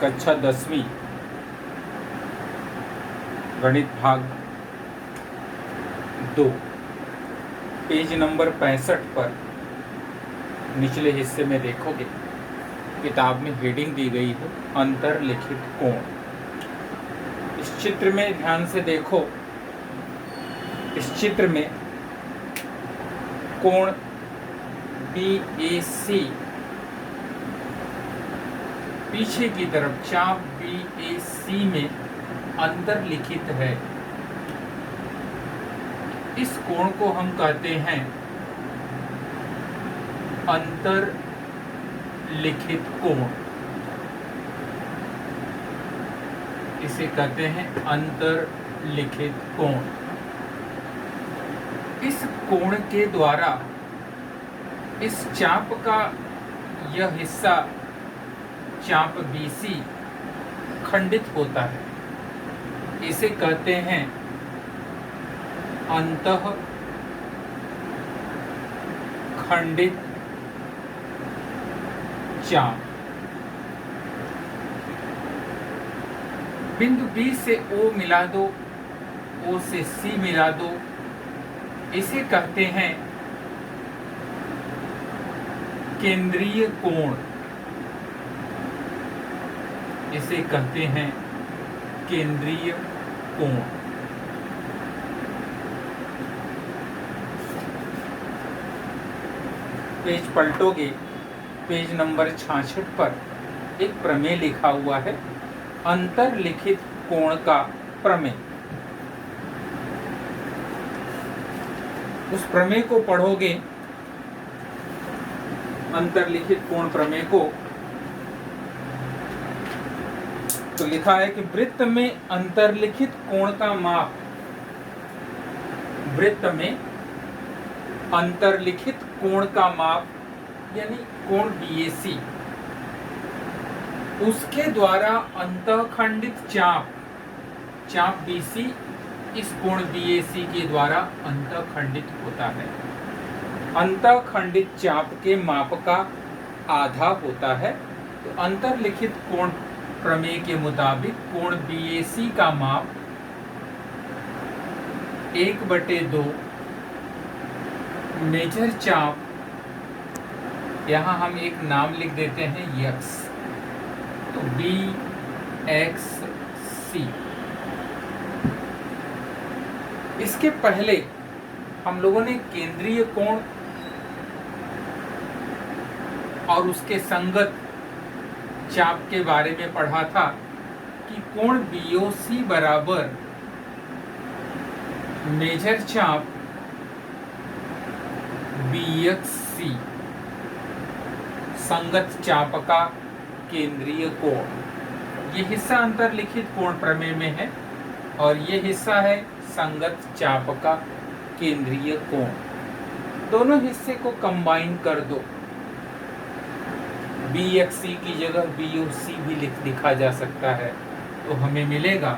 कक्षा 10वीं गणित भाग 2 पेज नंबर 65 पर निचले हिस्से में देखोगे किताब में हेडिंग दी गई है अंतर्लिखित कोण। इस चित्र में ध्यान से देखो। इस चित्र में कोण BAC पीछे की तरफ चाप BAC में अंतर्लिखित है। इस कोण को हम कहते हैं अंतर्लिखित कोण। इसे कहते हैं अंतर्लिखित कोण। इस कोण के द्वारा इस चाप का यह हिस्सा चाप BC खंडित होता है। इसे कहते हैं अंतः खंडित चाप। बिंदु B से O मिला दो, O से C मिला दो। इसे कहते हैं केंद्रीय कोण। इसे कहते हैं केंद्रीय कोण। पेज पलटोगे, पेज नंबर 66 पर एक प्रमेय लिखा हुआ है अंतर्लिखित कोण का प्रमेय। उस प्रमेय को पढ़ोगे, अंतर्लिखित कोण प्रमेय को, तो लिखा है कि वृत्त में अंतर्लिखित कोण का माप, वृत्त में अंतर्लिखित कोण का माप यानी कोण BAC, उसके द्वारा अंतःखंडित चाप चाप BC इस कोण BAC के द्वारा अंतःखंडित होता है। अंतःखंडित चाप के माप का आधा होता है। तो अंतर्लिखित कोण प्रमेय के मुताबिक कोण BAC का माप 1/2 मेजर चाप, यहाँ हम एक नाम लिख देते हैं X, तो BXC। इसके पहले हम लोगों ने केंद्रीय कोण और उसके संगत चाप के बारे में पढ़ा था कि कोण BOC बराबर मेजर चाप BXC संगत चाप का केंद्रीय कोण। ये हिस्सा अंतर्लिखित कोण प्रमेय में है और ये हिस्सा है संगत चाप का केंद्रीय कोण। दोनों हिस्से को कंबाइन कर दो। BXC की जगह BOC भी लिखा जा सकता है, तो हमें मिलेगा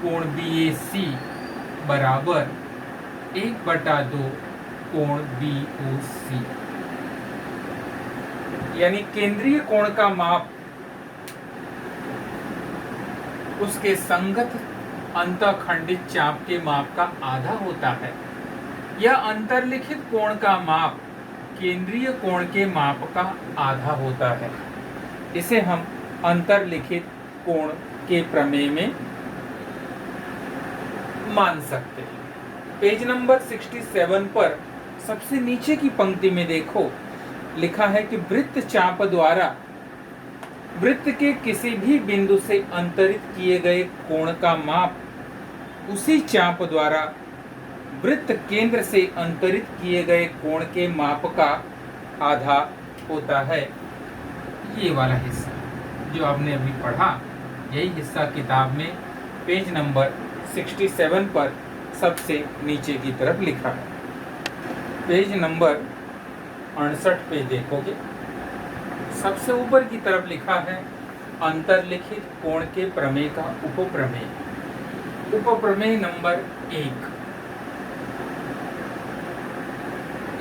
कोण BAC बराबर 1/2 कोण BOC। यानी केंद्रीय कोण का माप उसके संगत अंतःखंडित चाप के माप का आधा होता है। यह अंतर्लिखित कोण का माप केंद्रीय कोण के माप का आधा होता है। इसे हम अंतर्लिखित कोण के प्रमेय में मान सकते हैं। पेज नंबर 67 पर सबसे नीचे की पंक्ति में देखो, लिखा है कि वृत्त चाप द्वारा वृत्त के किसी भी बिंदु से अंतरित किए गए कोण का माप उसी चाप द्वारा वृत्त केंद्र से अंतरित किए गए कोण के माप का आधा होता है। ये वाला हिस्सा जो आपने अभी पढ़ा, यही हिस्सा किताब में पेज नंबर 67 पर सबसे नीचे की तरफ लिखा है। पेज नंबर 68 पे देखोगे, सबसे ऊपर की तरफ लिखा है अंतर्लिखित कोण के प्रमेय का उपप्रमेय। उपप्रमेय नंबर 1,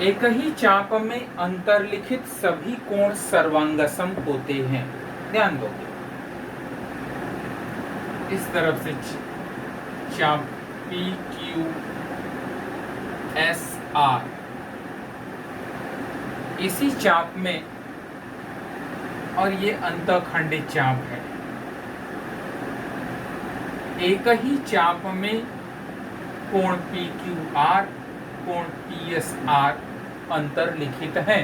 एक ही चाप में अंतर्लिखित सभी कोण सर्वांगसम होते हैं। ध्यान दोगे, इस तरफ से चाप पी क्यू एस आर, इसी चाप में, और ये अंतःखंडित चाप है। एक ही चाप में कोण पी क्यू आर, कोण पी एस आर अंतर्लिखित हैं,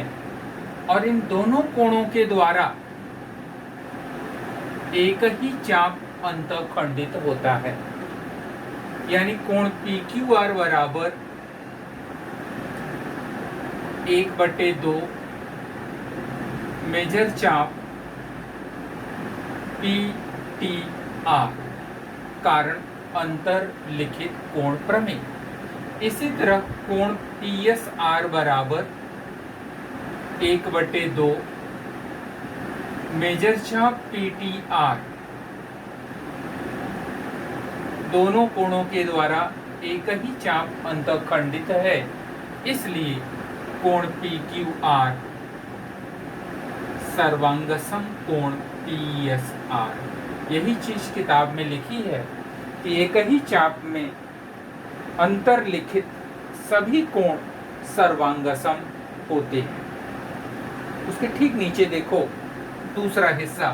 और इन दोनों कोणों के द्वारा एक ही चाप अंतःखंडित होता है। यानी कोण पी क्यू आर बराबर 1/2 मेजर चाप पी टी आर, कारण अंतर्लिखित कोण प्रमेय। इसी तरह कोण पी एस आर बराबर 1/2 मेजर चाप पी टी आर, दोनों कोणों के द्वारा एक ही चाप अंतःखंडित है, इसलिए कोण पी क्यू आर सर्वांगसम कोण पी एस आर। यही चीज किताब में लिखी है कि एक ही चाप में अंतर्लिखित सभी कोण सर्वांगसम होते हैं। उसके ठीक नीचे देखो दूसरा हिस्सा,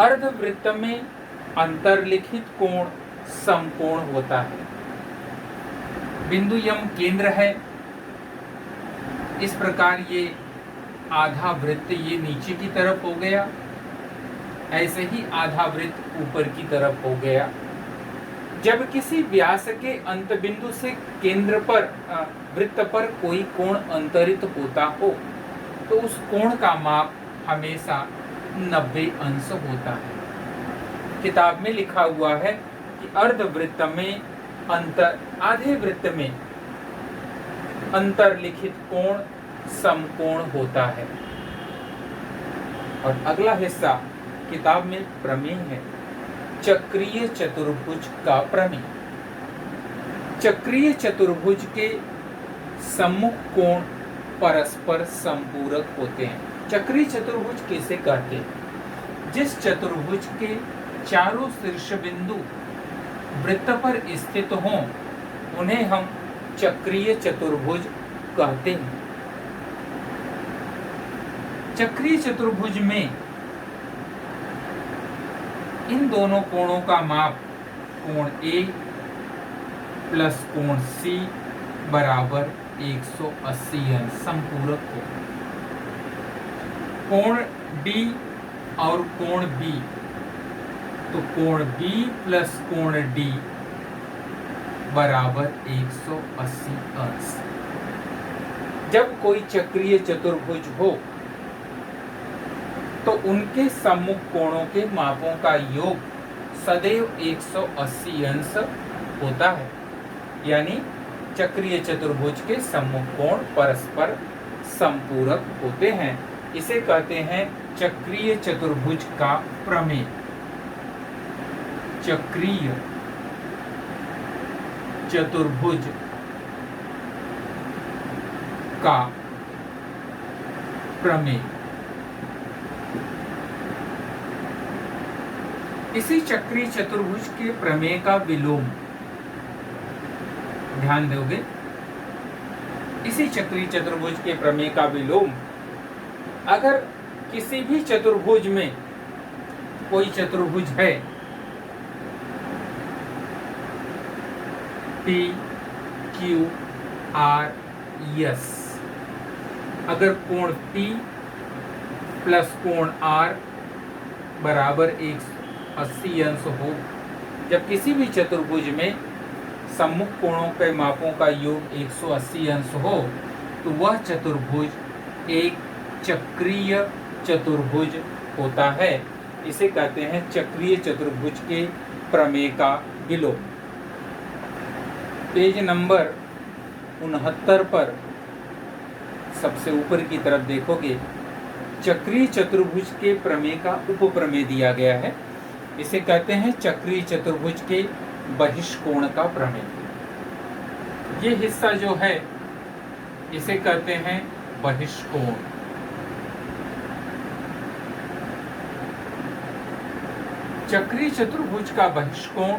अर्धवृत्त में अंतर्लिखित कोण समकोण होता है। बिंदु यम केंद्र है, इस प्रकार ये आधा वृत्त ये नीचे की तरफ हो गया, ऐसे ही आधा वृत्त ऊपर की तरफ हो गया। जब किसी व्यास के अंत बिंदु से केंद्र पर वृत्त पर कोई कोण अंतरित होता हो तो उस कोण का माप हमेशा 90 अंश होता है। किताब में लिखा हुआ है कि अर्धवृत्त में आधे वृत्त में अंतर्लिखित कोण समकोण होता है। और अगला हिस्सा किताब में प्रमेय है, चक्रीय चतुर्भुज का प्रमेय। चक्रीय चतुर्भुज के सम्मुख कोण परस्पर संपूरक होते हैं। चक्रीय चतुर्भुज किसे कहते हैं? जिस चतुर्भुज के चारों शीर्ष बिंदु वृत्त पर स्थित हों उन्हें हम चक्रीय चतुर्भुज कहते हैं। चक्रीय चतुर्भुज में इन दोनों कोणों का माप कोण A प्लस कोण C बराबर 180 अंश संपूरक हो। कोण D और कोण B, तो कोण B प्लस कोण D बराबर 180 अंश। जब कोई चक्रीय चतुर्भुज हो तो उनके सम्मुख कोणों के मापों का योग सदैव 180 अंश होता है। यानी चक्रीय चतुर्भुज के सम्मुख कोण परस्पर संपूरक होते हैं। इसे कहते हैं चक्रीय चतुर्भुज का प्रमेय। चक्रीय चतुर्भुज का प्रमेय। इसी चक्रीय चतुर्भुज के प्रमेय का विलोम, ध्यान दोगे, इसी चक्रीय चतुर्भुज के प्रमेय का विलोम अगर किसी भी चतुर्भुज में कोई चतुर्भुज है P Q R S, अगर कोण P प्लस कोण R बराबर 180 अंश हो, जब किसी भी चतुर्भुज में सम्मुख कोणों के मापों का योग 180 अंश हो तो वह चतुर्भुज एक चक्रीय चतुर्भुज होता है। इसे कहते हैं चक्रीय चतुर्भुज के प्रमेय का विलोम। पेज नंबर 69 पर सबसे ऊपर की तरफ देखोगे चक्रीय चतुर्भुज के प्रमेय का उपप्रमेय दिया गया है। इसे कहते हैं चक्रीय चतुर्भुज के बहिष्कोण का प्रमेय। ये हिस्सा जो है इसे कहते हैं बहिष्कोण। चक्रीय चतुर्भुज का बहिष्कोण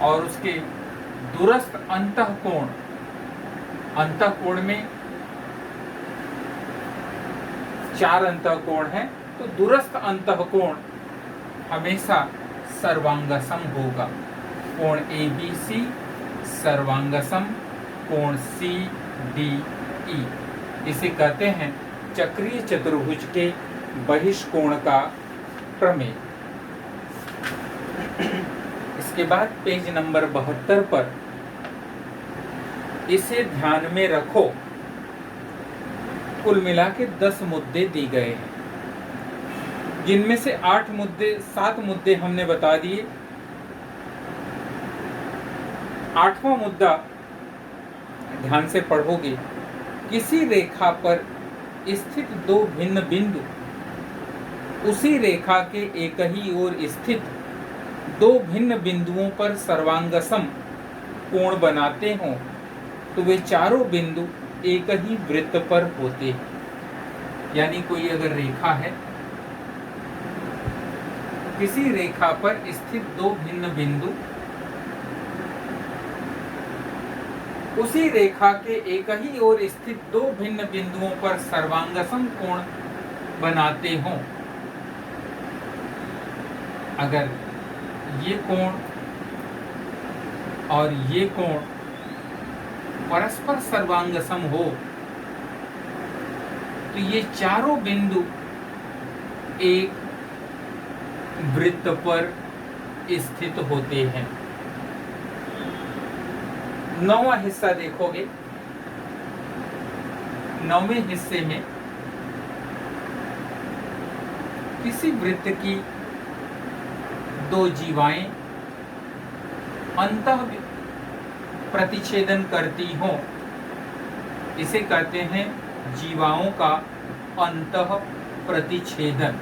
और उसके दूरस्थ अंतःकोण, अंतःकोण में 4 अंतःकोण हैं, तो दूरस्थ अंतःकोण हमेशा सर्वांगसम होगा। कोण ABC सर्वांगसम कोण CDE, इसे कहते हैं चक्रीय चतुर्भुज के बहिष्कोण का प्रमेय। इसके बाद पेज नंबर 72 पर इसे ध्यान में रखो, कुल मिला के 10 मुद्दे दिए गए हैं, जिनमें से 7 मुद्दे हमने बता दिए। 8वां मुद्दा ध्यान से पढ़ोगे, किसी रेखा पर स्थित 2 भिन्न बिंदु उसी रेखा के एक ही ओर स्थित 2 भिन्न बिंदुओं पर सर्वांगसम कोण बनाते हों तो वे चारों बिंदु एक ही वृत्त पर होते हैं। यानी कोई अगर रेखा है, किसी रेखा पर स्थित 2 भिन्न बिंदु उसी रेखा के एक ही ओर स्थित 2 भिन्न बिंदुओं पर सर्वांगसम कोण बनाते हों, अगर ये कोण और ये कोण परस्पर सर्वांगसम हो तो ये चारों बिंदु एक वृत्त पर स्थित होते हैं। 9वां हिस्सा देखोगे, 9वें हिस्से में किसी वृत्त की 2 जीवाएं अंतः प्रतिच्छेदन करती हों, इसे कहते हैं जीवाओं का अंतः प्रतिच्छेदन।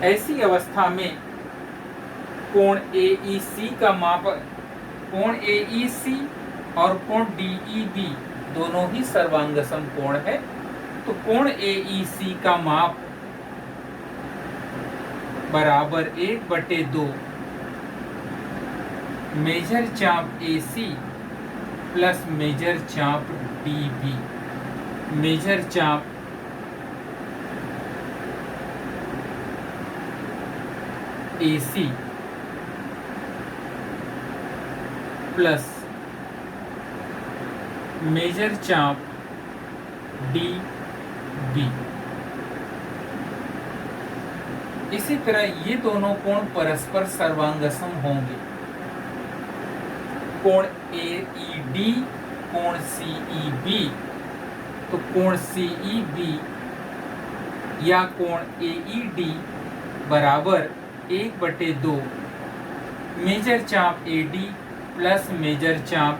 ऐसी अवस्था में कोण AEC का माप, कोण AEC और कोण DEB दोनों ही सर्वांगसम कोण है, तो कोण AEC का माप बराबर 1/2 मेजर चाप AC प्लस मेजर चाप DB। मेजर चाप AC प्लस मेजर चाप DB। इसी तरह ये दोनों कोण परस्पर सर्वांगसम होंगे। कोण AED कोण CEB, तो कोण CEB या कोण AED बराबर 1/2 मेजर चाप AD प्लस मेजर चाप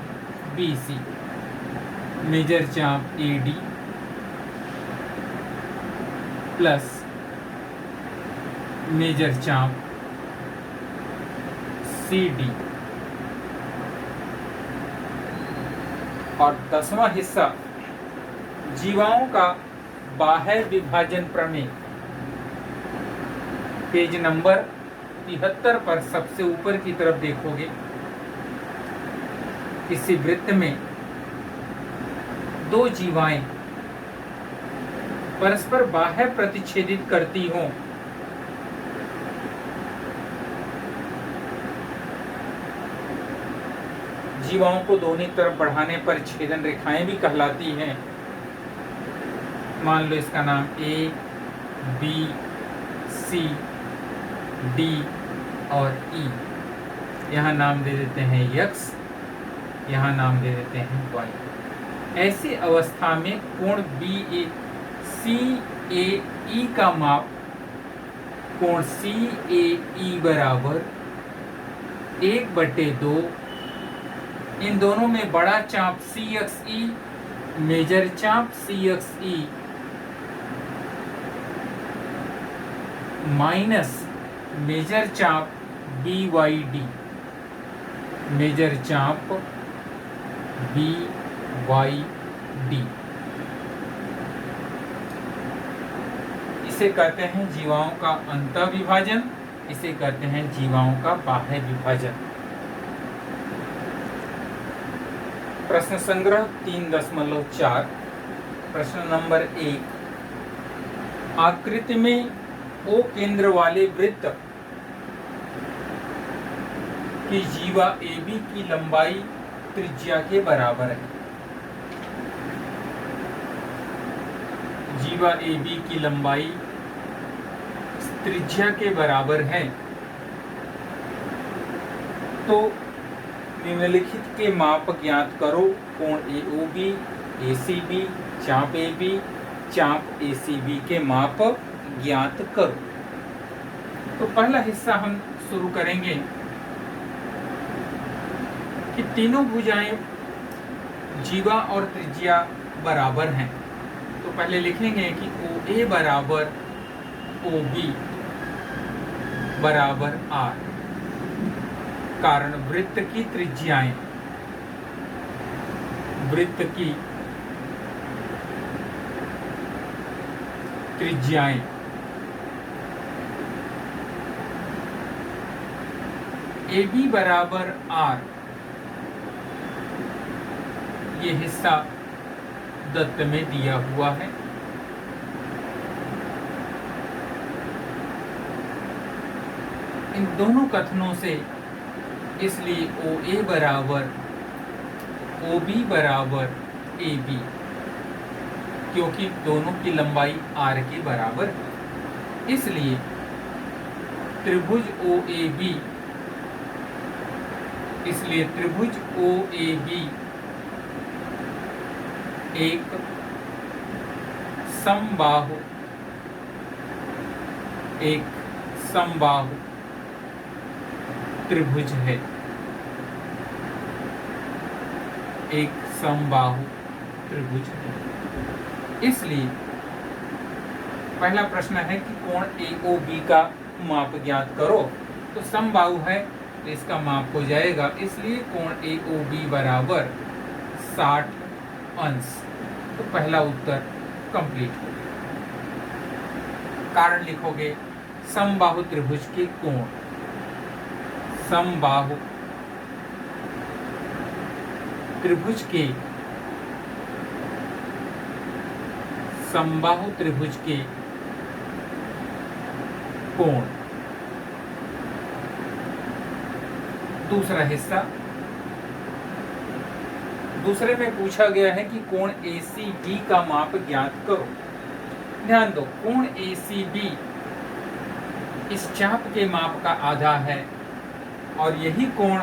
BC। मेजर चाप AD प्लस मेजर चाप CD। और 10वां हिस्सा जीवाओं का बाह्य विभाजन प्रमेय। पेज नंबर 73 पर सबसे ऊपर की तरफ देखोगे, किसी वृत्त में 2 जीवाएं परस्पर बाह्य प्रतिच्छेदित करती हों जीवाओं को दोनों तरफ बढ़ाने पर छेदन रेखाएं भी कहलाती हैं। मान लो इसका नाम A, B, C, D और E। यहाँ नाम दे देते हैं X, यहाँ नाम दे देते हैं Y। ऐसी अवस्था में कोण CAE का माप कोण CAE बराबर 1/2 इन दोनों में बड़ा चाप CXE मेजर चाप CXE माइनस मेजर चाप BYD। मेजर चाप BYD। इसे कहते हैं जीवाओं का अंतःविभाजन, इसे कहते हैं जीवाओं का बाह्य विभाजन। प्रश्न संग्रह 3.4। प्रश्न नंबर 1, आकृति में O केंद्र वाले वृत्त की जीवा AB की लंबाई त्रिज्या के बराबर है। जीवा AB की लंबाई त्रिज्या के बराबर है, तो निम्नलिखित के माप ज्ञात करो। कोण AOB, ACB, चाप AB, चाप ACB के माप ज्ञात करो। तो पहला हिस्सा हम शुरू करेंगे कि तीनों भुजाएं जीवा और त्रिज्या बराबर हैं। तो पहले लिखेंगे कि OA बराबर OB बराबर R। कारण वृत्त की त्रिज्याएं, वृत्त की त्रिज्याएं AB बराबर R, ये हिस्सा दत्त में दिया हुआ है। इन दोनों कथनों से इसलिए OA बराबर OB बराबर AB, क्योंकि दोनों की लंबाई R के बराबर है, इसलिए त्रिभुज OAB, इसलिए त्रिभुज OAB एक समबाहु, एक समबाहु त्रिभुज है, एक समबाहु त्रिभुज है। इसलिए पहला प्रश्न है कि कोण AOB का माप ज्ञात करो। तो समबाहु है तो इसका माप हो जाएगा, इसलिए कोण AOB बराबर 60 अंश। तो पहला उत्तर कंप्लीट हो गया। कारण लिखोगे समबाहु त्रिभुज के कोण, समबाहु त्रिभुज के, समबाहु त्रिभुज के कोण। दूसरा हिस्सा, दूसरे में पूछा गया है कि कोण ACB का माप ज्ञात करो। ध्यान दो, कोण ACB इस चाप के माप का आधा है और यही कोण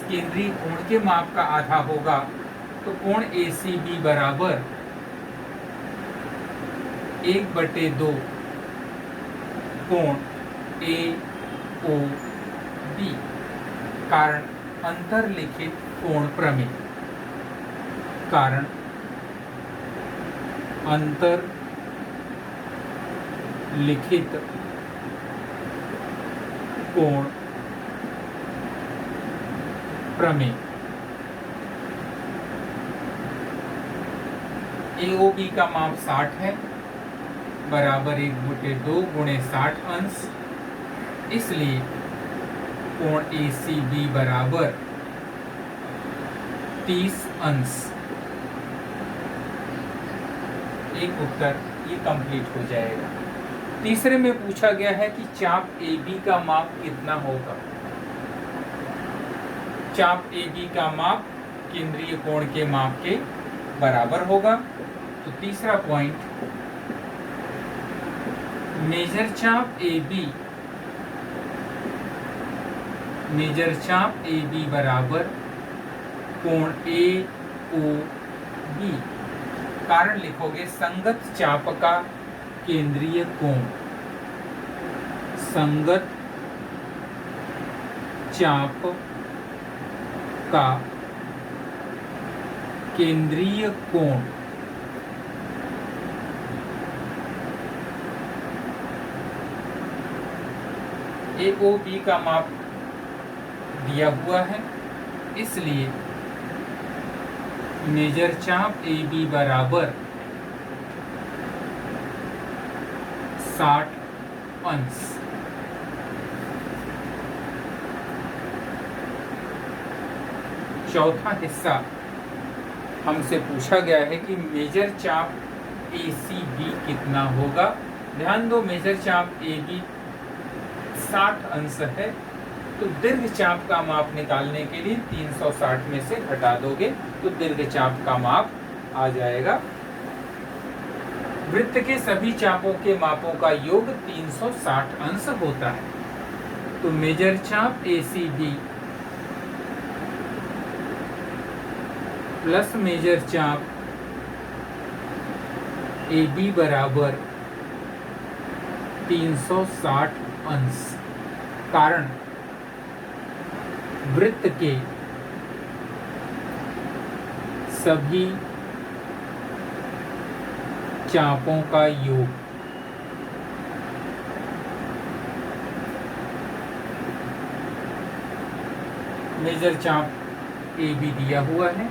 केंद्रीय कोण के माप का आधा होगा। तो कोण ACB बराबर 1/2 कोण AOB। कारण अंतर्लिखित कोण प्रमेय, कारण अंतर्लिखित कोण प्रमेय। AOB का माप 60 है, बराबर 1/2 गुणे 60 अंश, इसलिए कोण ACB बराबर 30 अंश। एक उत्तर ये कंप्लीट हो जाएगा। तीसरे में पूछा गया है कि चाप AB का माप कितना होगा। चाप AB का माप केंद्रीय कोण के माप के बराबर होगा। तो तीसरा पॉइंट, मेजर चाप AB, मेजर चाप AB बराबर कोण AOB। कारण लिखोगे संगत चाप का केंद्रीय कोण, संगत चाप का केंद्रीय कोण AOB का माप दिया हुआ है, इसलिए मेजर चाप AB बराबर 60 अंश। चौथा हिस्सा हमसे पूछा गया है कि मेजर चाप ACB कितना होगा। ध्यान दो, मेजर चाप AB 60 अंश है, तो दीर्घ चाप का माप निकालने के लिए 360 में से घटा दोगे तो दीर्घ चाप का माप आ जाएगा। वृत्त के सभी चापों के मापों का योग 360 अंश होता है। तो मेजर चाप ACB प्लस मेजर चाप AB बराबर 360 अंश। कारण वृत्त के सभी चापों का योग मेजर चाप AB दिया हुआ है,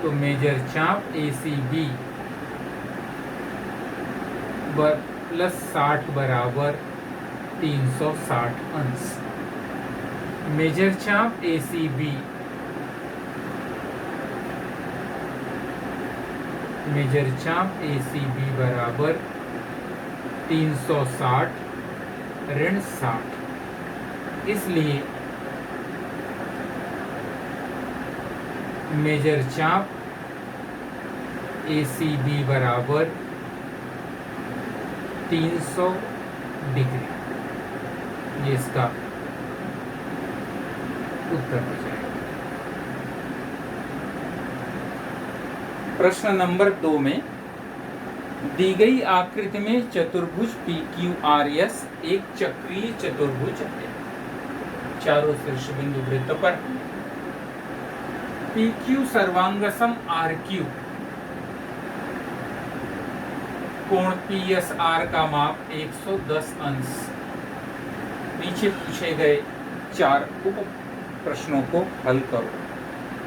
तो मेजर चाप ACB प्लस 60 बराबर 360 अंश। मेजर चाप ACB बराबर 360 ऋण 60। इसलिए मेजर चाप ACB बराबर 300 डिग्री, ये इसका उत्तर हो जाएगा। प्रश्न नंबर 2 में दी गई आकृति में चतुर्भुज PQRS एक चक्रीय चतुर्भुज है। चारों शीर्ष बिंदु वृत्त पर PQ सर्वांगसम RQ, कोण PSR का माप 110 अंश। नीचे पूछे गए 4 उप प्रश्नों को हल करो।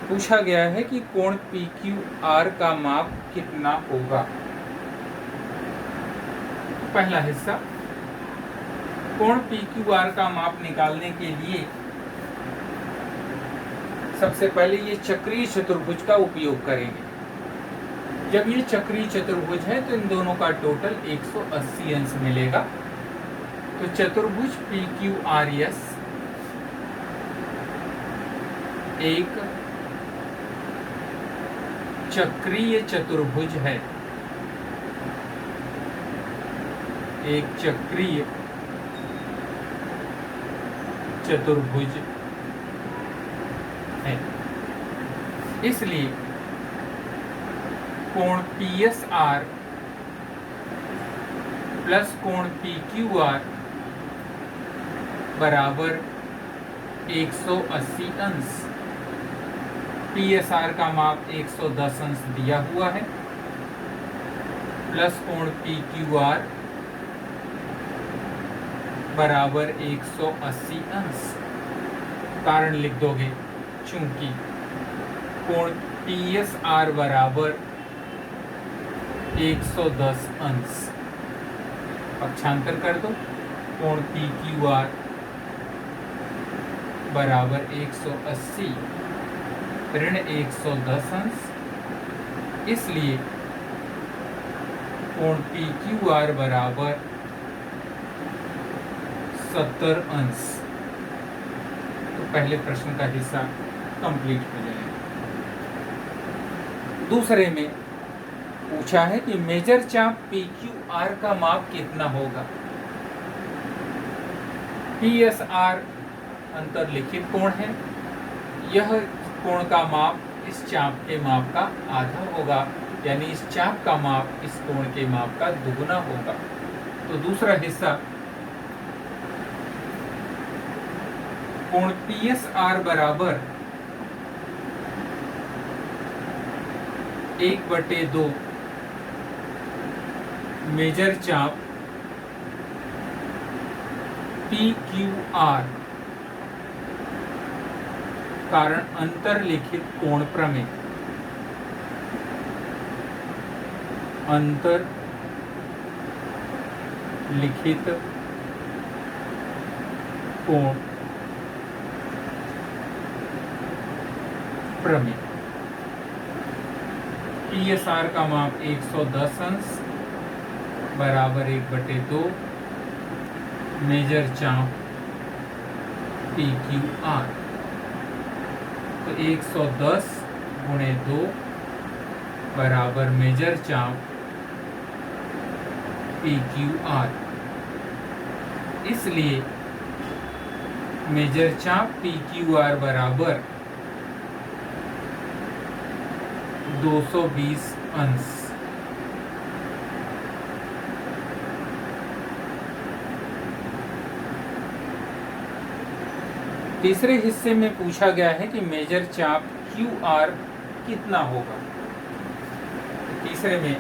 पूछा गया है कि कोण PQR का माप कितना होगा। पहला हिस्सा, कोण PQR का माप निकालने के लिए सबसे पहले ये चक्रीय चतुर्भुज का उपयोग करेंगे। जब ये चक्रीय चतुर्भुज है तो इन दोनों का टोटल 180 अंश मिलेगा। तो चतुर्भुज PQRS एक चक्रीय चतुर्भुज है, एक चक्रीय चतुर्भुज है। इसलिए कोण PSR प्लस कोण PQR बराबर 180 अंश। PSR का माप 110 अंश दिया हुआ है, प्लस कोण PQR बराबर 180 अंश। कारण लिख दोगे, चूंकि कोण PSR बराबर 110 अंश। पक्षांतर कर दो, कोण PQR बराबर 180 ऋण 110 अंश। इसलिए कोण PQR बराबर 70 अंश। तो पहले प्रश्न का हिस्सा कंप्लीट हो जाएगा। दूसरे में पूछा है कि मेजर चाप PQR का माप कितना होगा। PSR अंतर्लिखित कोण है, यह कोण का माप इस चाप के माप का आधा होगा, यानी इस चाप का माप इस कोण के माप का दुगुना होगा। तो दूसरा हिस्सा, कोण PSR बराबर 1/2 मेजर चाप PQR। कारण अंतर्लिखित कोण प्रमेय, अंतर लिखित कोण प्रमेय। PSR का माप 110 अंश बराबर 1/2 मेजर चाप PQR। तो 110 गुणे 2 बराबर मेजर चाप PQR। इसलिए मेजर चाप PQR बराबर 220 अंश। तीसरे हिस्से में पूछा गया है कि मेजर चाप QR कितना होगा। तीसरे में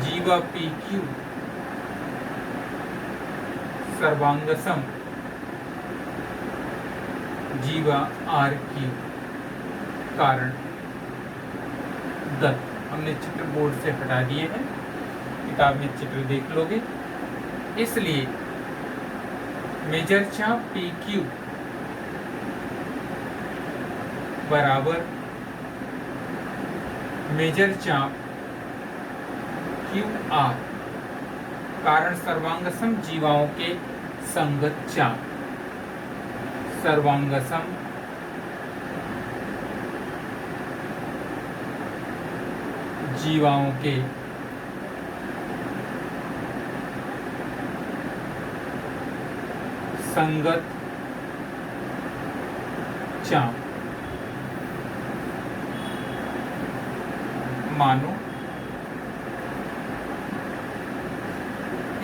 जीवा PQ सर्वांगसम जीवा RQ कारण दत्त। हमने चित्र बोर्ड से हटा दिए हैं, किताब में चित्र देख लोगे। इसलिए मेजर चाप PQ बराबर मेजर चाप QR कारण सर्वांगसम जीवाओं के संगत चाप। सर्वांगसम जीवाओं के संगत चाप। मानो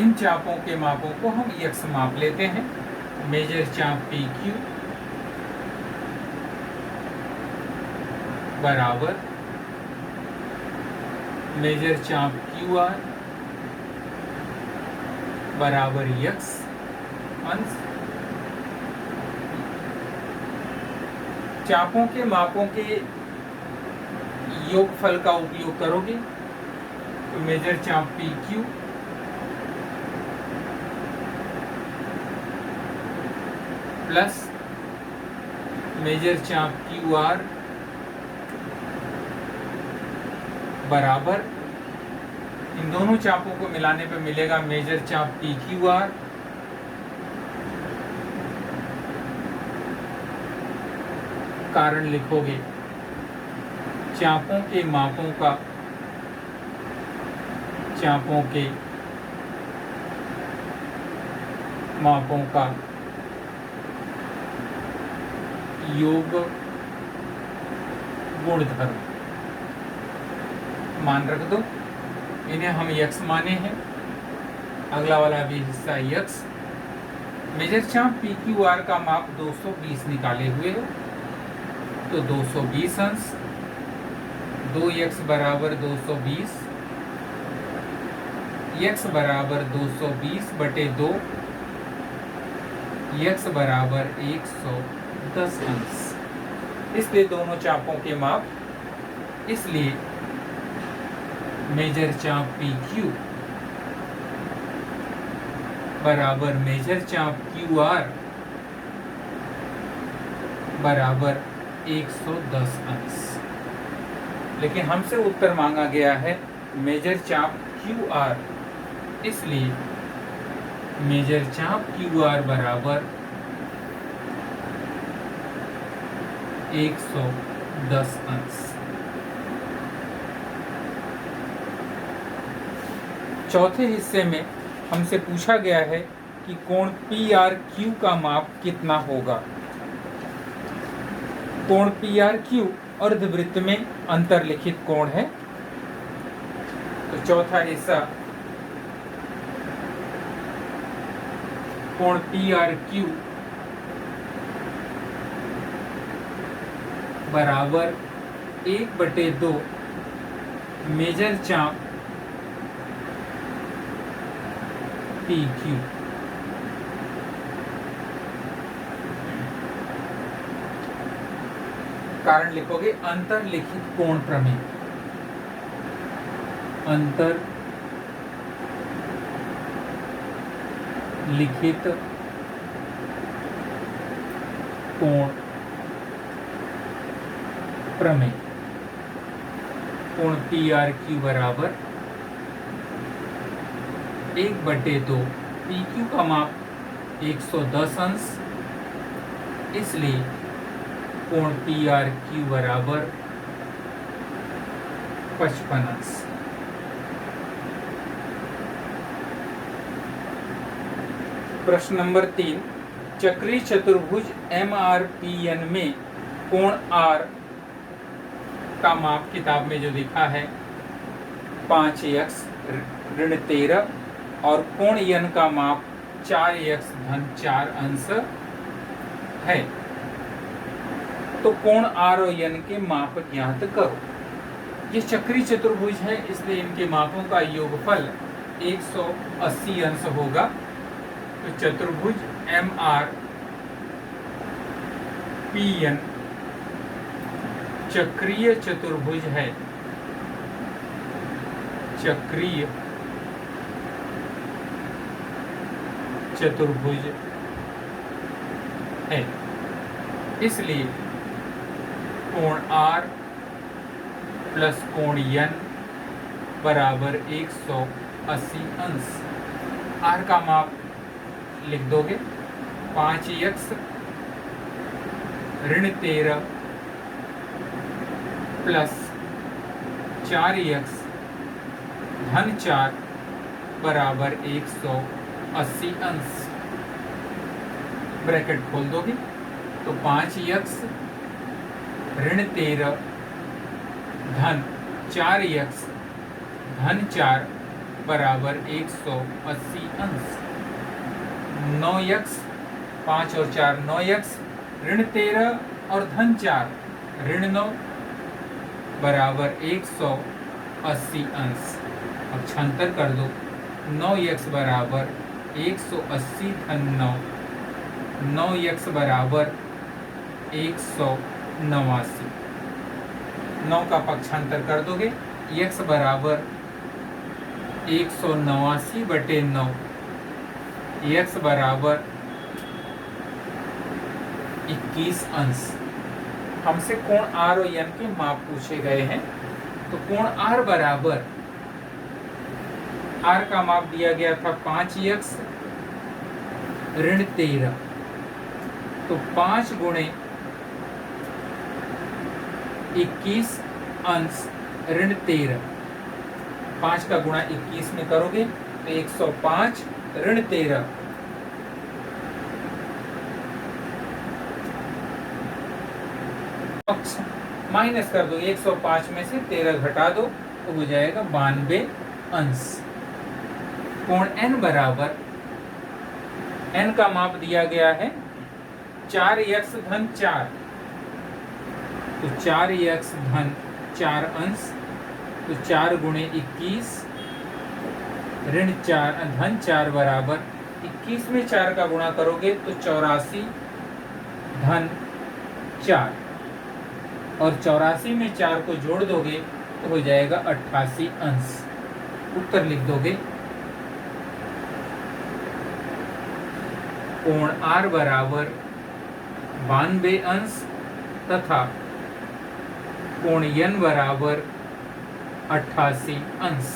इन चापों के मापों को हम यक्स माप लेते हैं। मेजर चाप PQ बराबर मेजर चाप QR बराबर यक्स अंश। चापों के मापों के योगफल का उपयोग करोगे तो मेजर चाप PQ प्लस मेजर चाप QR बराबर, इन दोनों चापों को मिलाने पे मिलेगा मेजर चाप PQR कारण लिखोगे चापों के मापों का, चापों के मापों का योग गुणधर्म मान रख दो। इन्हें हम यक्स माने हैं। अगला वाला भी हिस्सा यक्स। मेजर चाप PQR का माप 220 निकाले हुए हो तो 220 अंश 2x बराबर 220, x बराबर 220 बटे 2, x बराबर 110 अंश। इसलिए दोनों चापों के माप, इसलिए मेजर चाप PQ बराबर मेजर चाप QR बराबर 110 अंश। लेकिन हमसे उत्तर मांगा गया है मेजर चाप QR, इसलिए मेजर चाप QR बराबर 110 अंश। चौथे हिस्से में हमसे पूछा गया है कि कोण PRQ का माप कितना होगा। कोण PRQ अर्धवृत्त में अंतर्लिखित कोण है। तो चौथा हिस्सा कोण PRQ बराबर 1/2 मेजर चाप PQ। कारण लिखोगे अंतर्लिखित कोण प्रमेय। अंतर्लिखित लिखित कोण प्रमेय। कोण PRQ बराबर 1/2 PQ का माप 110 अंश, इसलिए कोण PRQ बराबर 55 अंश। प्रश्न नंबर 3, चक्रीय चतुर्भुज MRPN में कोण R का माप किताब में जो लिखा है 5x ऋण 13 और कोण N का माप 4x धन 4 अंश है। तो कोण R और N के माप ज्ञात करो। ये चक्रीय चतुर्भुज है, इसलिए इनके मापों का योगफल 180 अंश होगा। तो चतुर्भुज MRPN चक्रीय चतुर्भुज है, चक्रीय चतुर्भुज है, इसलिए कोण R प्लस कोण N बराबर 180 अंश। R का माप लिख दोगे 5x ऋण 13 प्लस 4x धन 4 बराबर 180 अंश। ब्रैकेट खोल दोगे तो 5x ऋण 13 धन 4x धन 4 बराबर 180 अंश। 9x 5 और 4 9x ऋण 13 और धन 4 ऋण 9 बराबर 180 अंश। अब छांतर कर दो 9x बराबर 180 धन 9, 9x बराबर 189। 9 का पक्षांतर कर दोगे x बराबर 189/9, x बराबर 21 अंश। हमसे कोण R और N के माप पूछे गए हैं। तो कोण R बराबर, R का माप दिया गया था 5x ऋण 13, तो 5 गुणे 21 अंश ऋण 13, 5 का गुणा 21 में करोगे तो 105 ऋण 13 माइनस कर दो, 105 में से 13 घटा दो तो हो जाएगा 92 अंश। कोण N बराबर, N का माप दिया गया है 4x धन 4, तो 4x धन 4 अंश, तो 4 गुणे 21 ऋण 4 धन 4 बराबर 21 में 4 का गुणा करोगे तो 84 धन 4, और 84 में 4 को जोड़ दोगे तो हो जाएगा 88 अंश। उत्तर लिख दोगे कोण R बराबर 92 अंश तथा कोण N बराबर 88 अंश।